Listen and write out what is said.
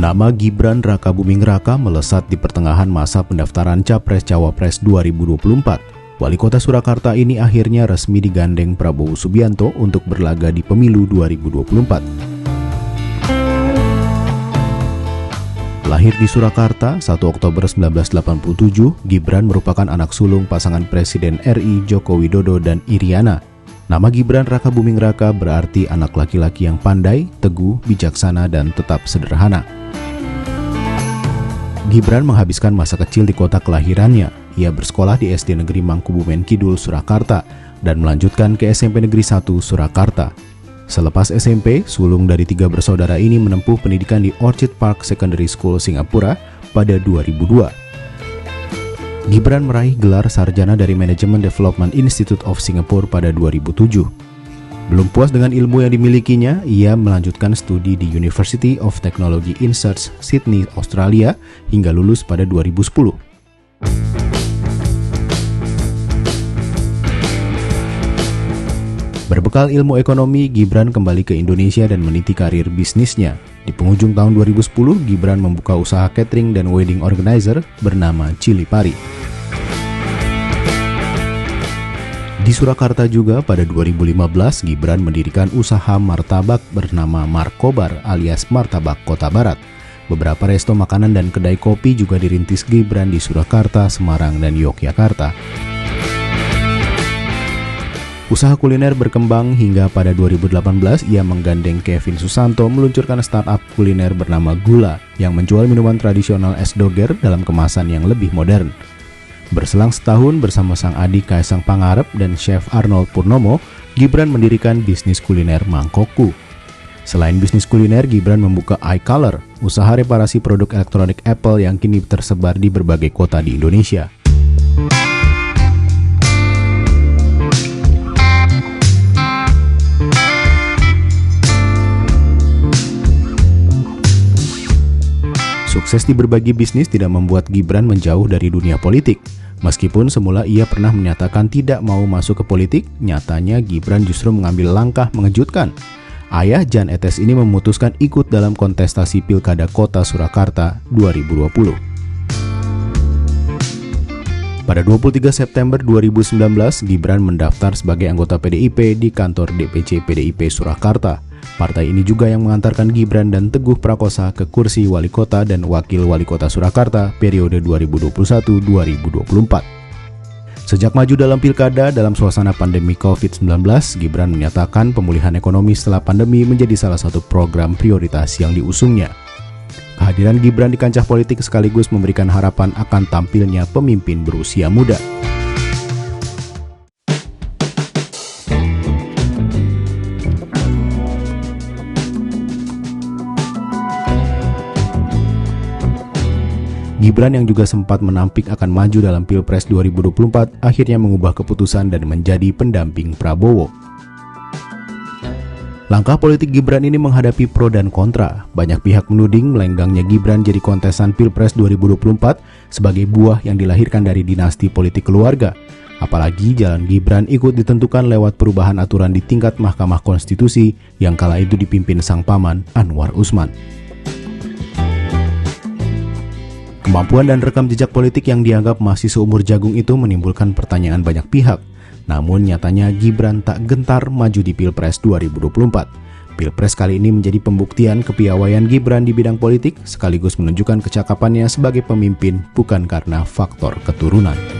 Nama Gibran Rakabuming Raka melesat di pertengahan masa pendaftaran Capres-Cawapres 2024. Wali Kota Surakarta ini akhirnya resmi digandeng Prabowo Subianto untuk berlaga di pemilu 2024. Lahir di Surakarta 1 Oktober 1987, Gibran merupakan anak sulung pasangan Presiden RI Joko Widodo dan Iriana. Nama Gibran Rakabuming Raka berarti anak laki-laki yang pandai, teguh, bijaksana, dan tetap sederhana. Gibran menghabiskan masa kecil di kota kelahirannya. Ia bersekolah di SD Negeri Mangkubumen Kidul, Surakarta, dan melanjutkan ke SMP Negeri 1 Surakarta. Selepas SMP, sulung dari 3 bersaudara ini menempuh pendidikan di Orchid Park Secondary School, Singapura pada 2002. Gibran meraih gelar sarjana dari Management Development Institute of Singapore pada 2007. Belum puas dengan ilmu yang dimilikinya, ia melanjutkan studi di University of Technology in Perth, Sydney, Australia, hingga lulus pada 2010. Berbekal ilmu ekonomi, Gibran kembali ke Indonesia dan meniti karir bisnisnya. Di penghujung tahun 2010, Gibran membuka usaha catering dan wedding organizer bernama Chili Pari. Di Surakarta juga pada 2015, Gibran mendirikan usaha martabak bernama Markobar alias Martabak Kota Barat. Beberapa resto makanan dan kedai kopi juga dirintis Gibran di Surakarta, Semarang, dan Yogyakarta. Usaha kuliner berkembang hingga pada 2018 ia menggandeng Kevin Susanto meluncurkan startup kuliner bernama Gula yang menjual minuman tradisional es doger dalam kemasan yang lebih modern. Berselang setahun bersama sang adik Kaisang Pangarep dan Chef Arnold Purnomo, Gibran mendirikan bisnis kuliner Mangkokku. Selain bisnis kuliner, Gibran membuka iColor, usaha reparasi produk elektronik Apple yang kini tersebar di berbagai kota di Indonesia. Sukses di berbagai bisnis tidak membuat Gibran menjauh dari dunia politik. Meskipun semula ia pernah menyatakan tidak mau masuk ke politik, nyatanya Gibran justru mengambil langkah mengejutkan. Ayah Jan Etes ini memutuskan ikut dalam kontestasi Pilkada Kota Surakarta 2020. Pada 23 September 2019, Gibran mendaftar sebagai anggota PDIP di kantor DPC PDIP Surakarta. Partai ini juga yang mengantarkan Gibran dan Teguh Prakosa ke kursi Wali Kota dan Wakil Wali Kota Surakarta periode 2021-2024. Sejak maju dalam pilkada dalam suasana pandemi COVID-19, Gibran menyatakan pemulihan ekonomi setelah pandemi menjadi salah satu program prioritas yang diusungnya. Kehadiran Gibran di kancah politik sekaligus memberikan harapan akan tampilnya pemimpin berusia muda. Gibran yang juga sempat menampik akan maju dalam Pilpres 2024 akhirnya mengubah keputusan dan menjadi pendamping Prabowo. Langkah politik Gibran ini menghadapi pro dan kontra. Banyak pihak menuding melenggangnya Gibran jadi kontestan Pilpres 2024 sebagai buah yang dilahirkan dari dinasti politik keluarga. Apalagi jalan Gibran ikut ditentukan lewat perubahan aturan di tingkat Mahkamah Konstitusi yang kala itu dipimpin sang paman Anwar Usman. Kemampuan dan rekam jejak politik yang dianggap masih seumur jagung itu menimbulkan pertanyaan banyak pihak. Namun nyatanya Gibran tak gentar maju di Pilpres 2024. Pilpres kali ini menjadi pembuktian kepiawaian Gibran di bidang politik sekaligus menunjukkan kecakapannya sebagai pemimpin bukan karena faktor keturunan.